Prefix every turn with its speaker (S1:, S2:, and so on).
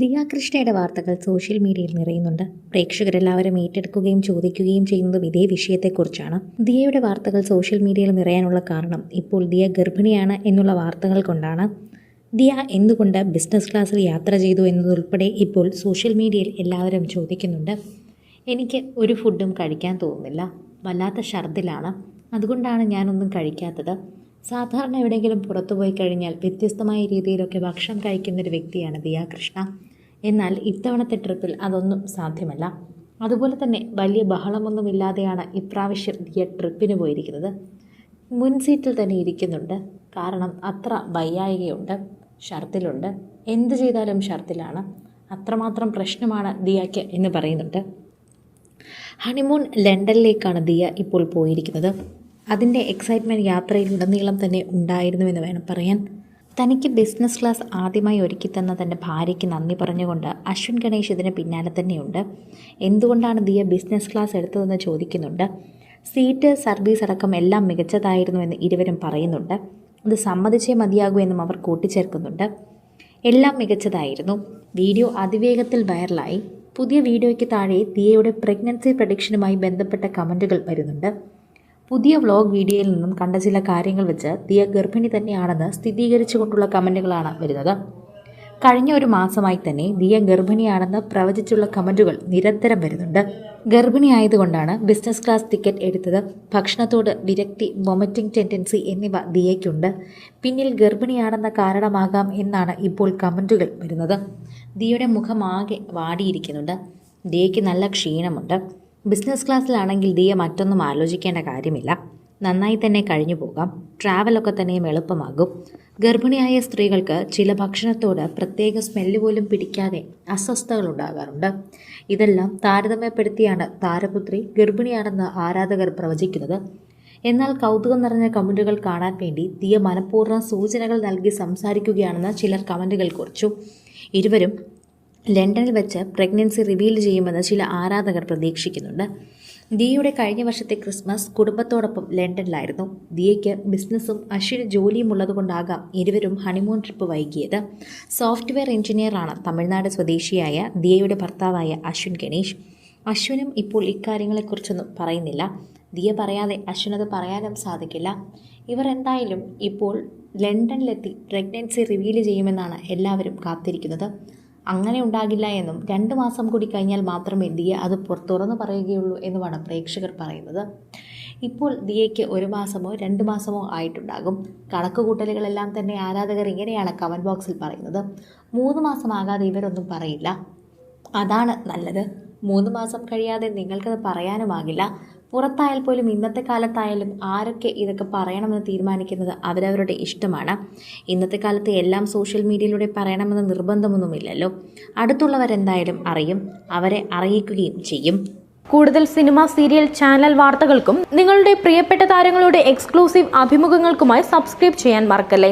S1: ദിയ കൃഷ്ണയുടെ വാർത്തകൾ സോഷ്യൽ മീഡിയയിൽ നിറയുന്നുണ്ട്. പ്രേക്ഷകരെല്ലാവരും ഏറ്റെടുക്കുകയും ചോദിക്കുകയും ചെയ്യുന്നതും ഇതേ വിഷയത്തെക്കുറിച്ചാണ്. ദിയയുടെ വാർത്തകൾ സോഷ്യൽ മീഡിയയിൽ നിറയാനുള്ള കാരണം ഇപ്പോൾ ദിയ ഗർഭിണിയാണ് എന്നുള്ള വാർത്തകൾ കൊണ്ടാണ്. ദിയ എന്തുകൊണ്ട് ബിസിനസ് ക്ലാസ്സിൽ യാത്ര ചെയ്തു എന്നതുൾപ്പെടെ ഇപ്പോൾ സോഷ്യൽ മീഡിയയിൽ എല്ലാവരും ചോദിക്കുന്നുണ്ട്. എനിക്ക് ഒരു ഫുഡും കഴിക്കാൻ തോന്നുന്നില്ല, വല്ലാത്ത ഛർദിലാണ്, അതുകൊണ്ടാണ് ഞാനൊന്നും കഴിക്കാത്തത്. സാധാരണ എവിടെയെങ്കിലും പുറത്തു പോയി കഴിഞ്ഞാൽ വ്യത്യസ്തമായ രീതിയിലൊക്കെ ഭക്ഷണം കഴിക്കുന്നൊരു വ്യക്തിയാണ് ദിയ കൃഷ്ണ. എന്നാൽ ഇത്തവണത്തെ ട്രിപ്പിൽ അതൊന്നും സാധ്യമല്ല. അതുപോലെ തന്നെ വലിയ ബഹളമൊന്നുമില്ലാതെയാണ് ഇപ്രാവശ്യം ദിയ ട്രിപ്പിന് പോയിരിക്കുന്നത്. മുൻ സീറ്റിൽ തന്നെ ഇരിക്കുന്നുണ്ട്. കാരണം അത്ര വയ്യായികയുണ്ട്, ഛർദിലുണ്ട്, എന്ത് ചെയ്താലും ഛർദിലാണ്. അത്രമാത്രം പ്രശ്നമാണ് ദിയയ്ക്ക് എന്ന് പറയുന്നുണ്ട്. ഹണിമൂൺ ലണ്ടനിലേക്കാണ് ദിയ ഇപ്പോൾ പോയിരിക്കുന്നത്. അതിൻ്റെ എക്സൈറ്റ്മെൻറ്റ് യാത്രയിലുടനീളം തന്നെ ഉണ്ടായിരുന്നുവെന്ന് വേണം പറയാൻ. തനിക്ക് ബിസിനസ് ക്ലാസ് ആദ്യമായി ഒരുക്കി തന്ന തൻ്റെ ഭാര്യയ്ക്ക് നന്ദി പറഞ്ഞുകൊണ്ട് അശ്വിൻ ഗണേഷ് ഇതിന് പിന്നാലെ തന്നെയുണ്ട്. എന്തുകൊണ്ടാണ് ദിയ ബിസിനസ് ക്ലാസ് എടുത്തതെന്ന് ചോദിക്കുന്നുണ്ട്. സീറ്റ്, സർവീസ് അടക്കം എല്ലാം മികച്ചതായിരുന്നുവെന്ന് ഇരുവരും പറയുന്നുണ്ട്. അത് സമ്മതിച്ചേ മതിയാകൂ എന്നും അവർ കൂട്ടിച്ചേർക്കുന്നുണ്ട്. എല്ലാം മികച്ചതായിരുന്നു. വീഡിയോ അതിവേഗത്തിൽ വൈറലായി. പുതിയ വീഡിയോയ്ക്ക് താഴെ ദിയയുടെ പ്രഗ്നൻസി പ്രഡിക്ഷനുമായി ബന്ധപ്പെട്ട കമൻറ്റുകൾ വരുന്നുണ്ട്. പുതിയ വ്ലോഗ് വീഡിയോയിൽ നിന്നും കണ്ട ചില കാര്യങ്ങൾ വെച്ച് ദിയ ഗർഭിണി തന്നെയാണെന്ന് സ്ഥിരീകരിച്ചുകൊണ്ടുള്ള കമൻറ്റുകളാണ് വരുന്നത്. കഴിഞ്ഞ ഒരു മാസമായി തന്നെ ദിയ ഗർഭിണിയാണെന്ന് പ്രവചിച്ചുള്ള കമൻറ്റുകൾ നിരന്തരം വരുന്നുണ്ട്. ഗർഭിണിയായതുകൊണ്ടാണ് ബിസിനസ് ക്ലാസ് ടിക്കറ്റ് എടുത്തത്, ഭക്ഷണത്തോട് വിരക്തി, വൊമിറ്റിംഗ് ടെൻഡൻസി എന്നിവ ദിയയ്ക്കുണ്ട്, പിന്നിൽ ഗർഭിണിയാണെന്ന കാരണമാകാം എന്നാണ് ഇപ്പോൾ കമൻറ്റുകൾ വരുന്നത്. ദിയയുടെ മുഖമാകെ വാടിയിരിക്കുന്നുണ്ട്. ദിയയ്ക്ക് നല്ല ക്ഷീണമുണ്ട്. ബിസിനസ് ക്ലാസ്സിലാണെങ്കിൽ ദിയ മറ്റൊന്നും ആലോചിക്കേണ്ട കാര്യമില്ല. നന്നായി തന്നെ കഴിഞ്ഞു പോകാം. ട്രാവലൊക്കെ തന്നെയും എളുപ്പമാകും. ഗർഭിണിയായ സ്ത്രീകൾക്ക് ചില ഭക്ഷണത്തോട് പ്രത്യേക സ്മെല്ല് പോലും പിടിക്കാതെ അസ്വസ്ഥതകൾ ഉണ്ടാകാറുണ്ട്. ഇതെല്ലാം താരതമ്യപ്പെടുത്തിയാണ് താരപുത്രി ഗർഭിണിയാണെന്ന് ആരാധകർ പ്രവചിക്കുന്നത്. എന്നാൽ കൗതുകം നിറഞ്ഞ കമൻറ്റുകൾ കാണാൻ വേണ്ടി ദിയ മനഃപൂർവ്വം സൂചനകൾ നൽകി സംസാരിക്കുകയാണെന്ന് ചിലർ കമൻറ്റുകൾ കുറിച്ചു. ഇരുവരും ലണ്ടനിൽ വെച്ച് പ്രഗ്നൻസി റിവീൽ ചെയ്യുമെന്ന് ചില ആരാധകർ പ്രതീക്ഷിക്കുന്നുണ്ട്. ദിയയുടെ കഴിഞ്ഞ വർഷത്തെ ക്രിസ്മസ് കുടുംബത്തോടൊപ്പം ലണ്ടനിലായിരുന്നു. ദിയയ്ക്ക് ബിസിനസ്സും അശ്വിന് ജോലിയും ഉള്ളതുകൊണ്ടാകാം ഇരുവരും ഹണിമൂൺ ട്രിപ്പ് വൈകിയത്. സോഫ്റ്റ്വെയർ എഞ്ചിനീയറാണ് തമിഴ്നാട് സ്വദേശിയായ ദിയയുടെ ഭർത്താവായ അശ്വിൻ ഗണേഷ്. അശ്വിനും ഇപ്പോൾ ഇക്കാര്യങ്ങളെക്കുറിച്ചൊന്നും പറയുന്നില്ല. ദിയ പറയാതെ അശ്വിനത് പറയാനും സാധിക്കില്ല. ഇവർ എന്തായാലും ഇപ്പോൾ ലണ്ടനിലെത്തി പ്രഗ്നൻസി റിവീൽ ചെയ്യുമെന്നാണ് എല്ലാവരും കാത്തിരിക്കുന്നത്. അങ്ങനെ ഉണ്ടാകില്ല എന്നും 2 മാസം കൂടി കഴിഞ്ഞാൽ മാത്രമേ ദിയ അത് തുറന്നു പറയുകയുള്ളൂ എന്നുമാണ് പ്രേക്ഷകർ പറയുന്നത്. ഇപ്പോൾ ദിയയ്ക്ക് 1 മാസമോ 2 മാസമോ ആയിട്ടുണ്ടാകും. കണക്കുകൂട്ടലുകളെല്ലാം തന്നെ ആരാധകർ ഇങ്ങനെയാണ് കമൻറ്റ് ബോക്സിൽ പറയുന്നത്. 3 മാസമാകാതെ ഇവരൊന്നും പറയില്ല. അതാണ് നല്ലത്. 3 മാസം കഴിയാതെ നിങ്ങൾക്കത് പറയാനുമാകില്ല. പുറത്തായാൽ പോലും ഇന്നത്തെ കാലത്തായാലും ആരൊക്കെ ഇതൊക്കെ പറയണമെന്ന് തീരുമാനിക്കുന്നത് അവരവരുടെ ഇഷ്ടമാണ്. ഇന്നത്തെ കാലത്ത് എല്ലാം സോഷ്യൽ മീഡിയയിലൂടെ പറയണമെന്ന് നിർബന്ധമൊന്നുമില്ലല്ലോ. അടുത്തുള്ളവരെന്തായാലും അറിയും, അവരെ അറിയിക്കുകയും ചെയ്യും.
S2: കൂടുതൽ സിനിമ, സീരിയൽ, ചാനൽ വാർത്തകൾക്കും നിങ്ങളുടെ പ്രിയപ്പെട്ട താരങ്ങളുടെ എക്സ്ക്ലൂസീവ് അഭിമുഖങ്ങൾക്കുമായി സബ്സ്ക്രൈബ് ചെയ്യാൻ മറക്കല്ലേ.